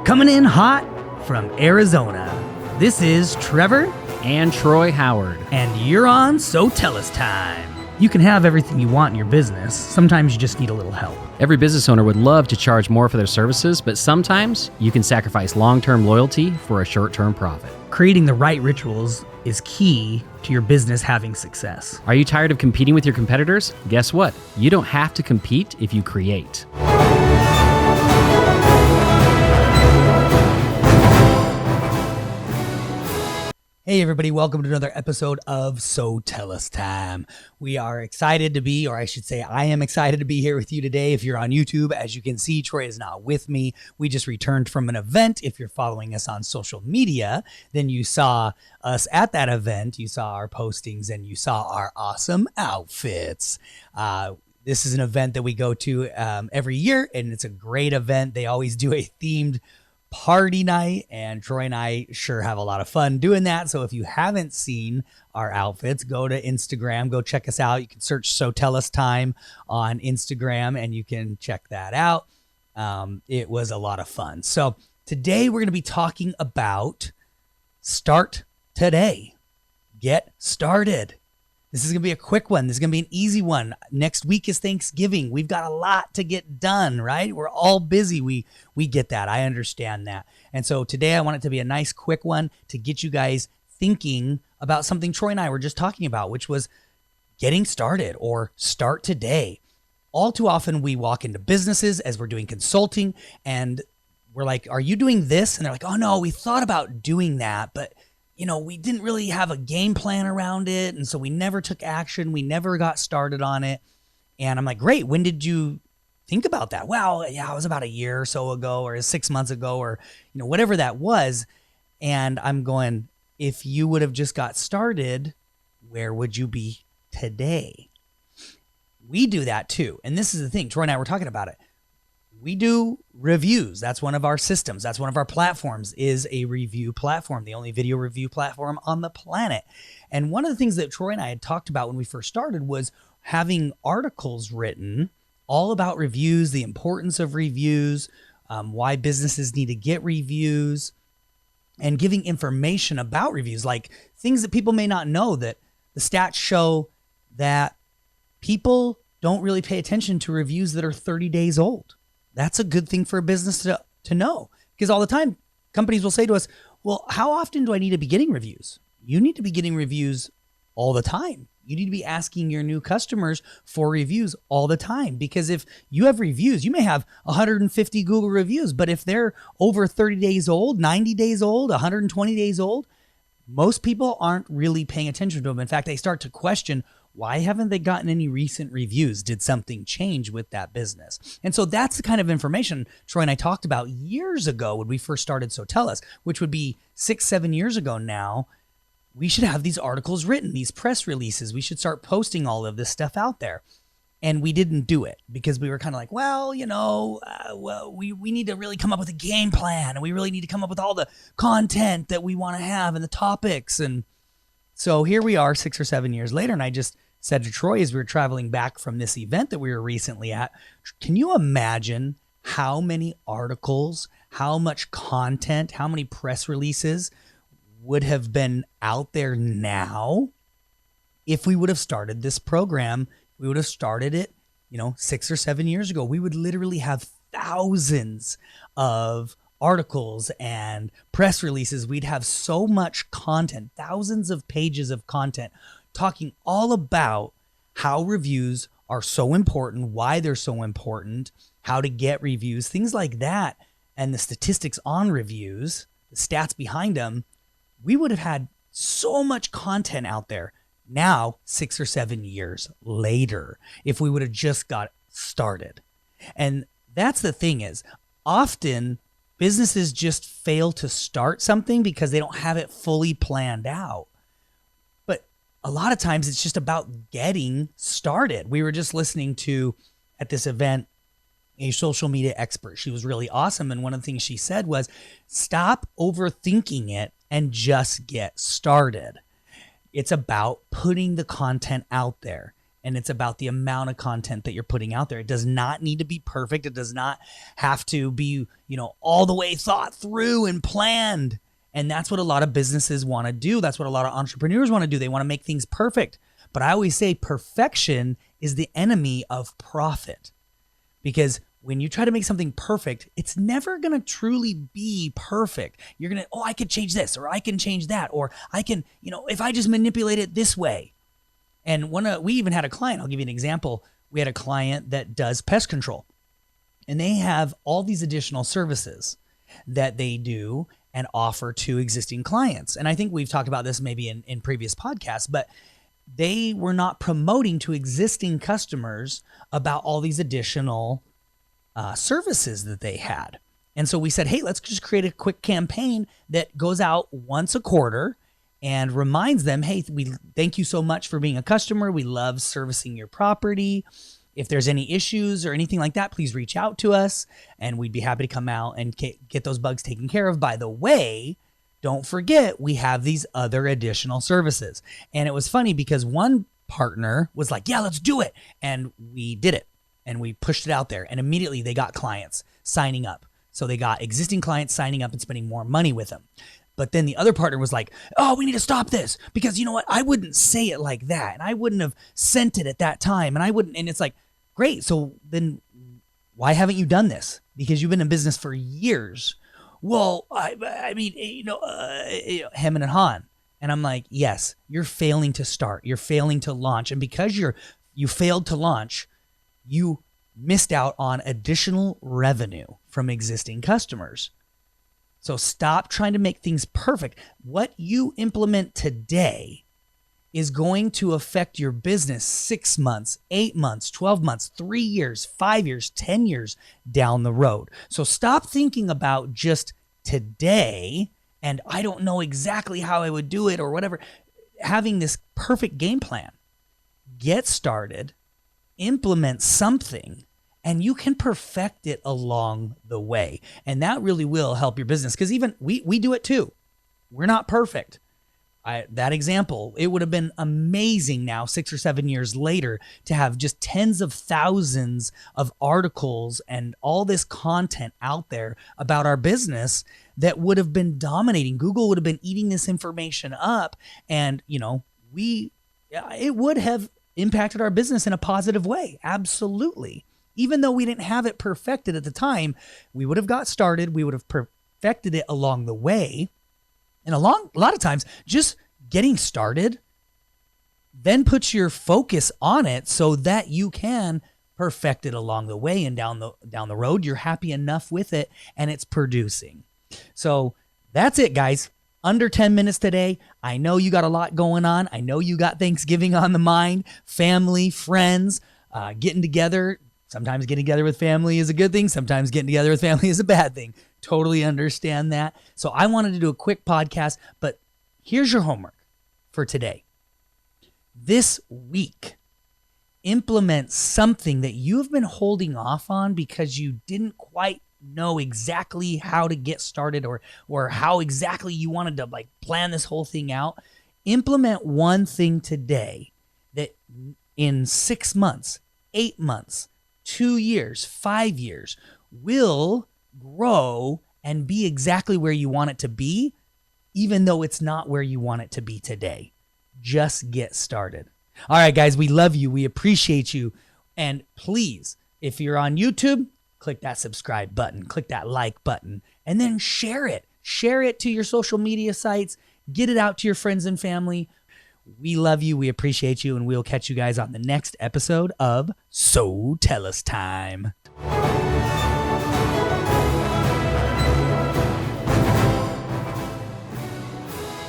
Coming in hot from Arizona, this is Trevor and Troy Howard. And you're on So Tell Us Time. You can have everything you want in your business. Sometimes you just need a little help. Every business owner would love to charge more for their services, but sometimes you can sacrifice long-term loyalty for a short-term profit. Creating the right rituals is key to your business having success. Are you tired of competing with your competitors? Guess what? You don't have to compete if you create. Hey everybody, welcome to another episode of So Tell Us Time. We are excited to be, or I should say I am excited to be here with you today. If you're on YouTube, as you can see, Troy is not with me. We just returned from an event. If you're following us on social media, then you saw us at that event. You saw our postings and you saw our awesome outfits. This is an event that we go to every year, and it's a great event. They always do a themed party night, and Troy and I sure have a lot of fun doing that. So if you haven't seen our outfits, go to Instagram, go check us out. You can search So Tell Us Time on Instagram and you can check that out. It was a lot of fun. So today we're going to be talking about start today. Get started. This is going to be a quick one. This is going to be an easy one. Next week is Thanksgiving. We've got a lot to get done, right? We're all busy. We get that. I understand that. And so today I want it to be a nice quick one to get you guys thinking about something Troy and I were just talking about, which was getting started or start today. All too often we walk into businesses as we're doing consulting and we're like, are you doing this? And they're like, oh no, we thought about doing that, but we didn't really have a game plan around it. And so we never took action. We never got started on it. And I'm like, great. When did you think about that? Well, yeah, it was about a year or so ago or 6 months ago or, whatever that was. And I'm going, if you would have just got started, where would you be today? We do that too. And this is the thing. Troy and I were talking about it. We do reviews. That's one of our systems. That's one of our platforms is a review platform, the only video review platform on the planet. And one of the things that Troy and I had talked about when we first started was having articles written all about reviews, the importance of reviews, why businesses need to get reviews, and giving information about reviews, like things that people may not know, that the stats show that people don't really pay attention to reviews that are 30 days old. That's a good thing for a business to know, because all the time companies will say to us, well, how often do I need to be getting reviews? You need to be getting reviews all the time. You need to be asking your new customers for reviews all the time, because if you have reviews, you may have 150 Google reviews, but if they're over 30 days old, 90 days old, 120 days old, most people aren't really paying attention to them. In fact, they start to question, why haven't they gotten any recent reviews? Did something change with that business? And so that's the kind of information Troy and I talked about years ago when we first started So Tell Us, which would be 6-7 years ago now. We should have these articles written, these press releases. We should start posting all of this stuff out there. And we didn't do it because we were kind of like, well, we need to really come up with a game plan, and we really need to come up with all the content that we want to have and the topics. And so here we are 6 or 7 years later, and I just said to Troy as we were traveling back from this event that we were recently at, can you imagine how many articles, how much content, how many press releases would have been out there now if we would have started this program? We would have started it, 6 or 7 years ago. We would literally have thousands of articles and press releases. We'd have so much content, thousands of pages of content talking all about how reviews are so important, why they're so important, how to get reviews, things like that, and the statistics on reviews, the stats behind them. We would have had so much content out there now 6 or 7 years later if we would have just got started. And that's the thing is, often businesses just fail to start something because they don't have it fully planned out. But a lot of times it's just about getting started. We were just listening to, at this event, a social media expert. She was really awesome. And one of the things she said was, stop overthinking it and just get started. It's about putting the content out there. And it's about the amount of content that you're putting out there. It does not need to be perfect. It does not have to be, all the way thought through and planned. And that's what a lot of businesses want to do. That's what a lot of entrepreneurs want to do. They want to make things perfect. But I always say perfection is the enemy of profit. Because when you try to make something perfect, it's never going to truly be perfect. You're going to, I could change this, or I can change that, or I can, if I just manipulate it this way. And we even had a client, I'll give you an example. We had a client that does pest control, and they have all these additional services that they do and offer to existing clients. And I think we've talked about this maybe in previous podcasts, but they were not promoting to existing customers about all these additional services that they had. And so we said, hey, let's just create a quick campaign that goes out once a quarter and reminds them, hey, we thank you so much for being a customer. We love servicing your property. If there's any issues or anything like that, please reach out to us, and we'd be happy to come out and get those bugs taken care of. By the way, don't forget, we have these other additional services. And it was funny because one partner was like, yeah, let's do it. And we did it, and we pushed it out there, and immediately they got clients signing up. So they got existing clients signing up and spending more money with them. But then the other partner was like, oh, we need to stop this because you know what? I wouldn't say it like that. And I wouldn't have sent it at that time. And I wouldn't. And it's like, great. So then why haven't you done this? Because you've been in business for years. Well, I mean, hemming and hawing. And I'm like, yes, you're failing to start. You're failing to launch. And because you failed to launch, you missed out on additional revenue from existing customers. So stop trying to make things perfect. What you implement today is going to affect your business 6 months, 8 months, 12 months, 3 years, 5 years, 10 years down the road. So stop thinking about just today and I don't know exactly how I would do it or whatever. Having this perfect game plan. Get started, implement something, and you can perfect it along the way. And that really will help your business, because even we do it too. We're not perfect. That example, it would have been amazing now 6 or 7 years later to have just tens of thousands of articles and all this content out there about our business that would have been dominating. Google would have been eating this information up, and it would have impacted our business in a positive way. Absolutely. Even though we didn't have it perfected at the time, we would have got started. We would have perfected it along the way. And a lot of times, just getting started then puts your focus on it so that you can perfect it along the way, and down the road, you're happy enough with it and it's producing. So that's it, guys. Under 10 minutes today. I know you got a lot going on. I know you got Thanksgiving on the mind, family, friends, getting together. Sometimes getting together with family is a good thing. Sometimes getting together with family is a bad thing. Totally understand that. So I wanted to do a quick podcast, but here's your homework for today. This week, implement something that you've been holding off on because you didn't quite know exactly how to get started or how exactly you wanted to plan this whole thing out. Implement one thing today that in 6 months, 8 months, 2 years, 5 years will grow and be exactly where you want it to be, even though it's not where you want it to be today. Just get started. All right, guys, we love you. We appreciate you. And please, if you're on YouTube, click that subscribe button, click that like button, and then share it. Share it to your social media sites. Get it out to your friends and family. We love you. We appreciate you. And we'll catch you guys on the next episode of So Tell Us Time.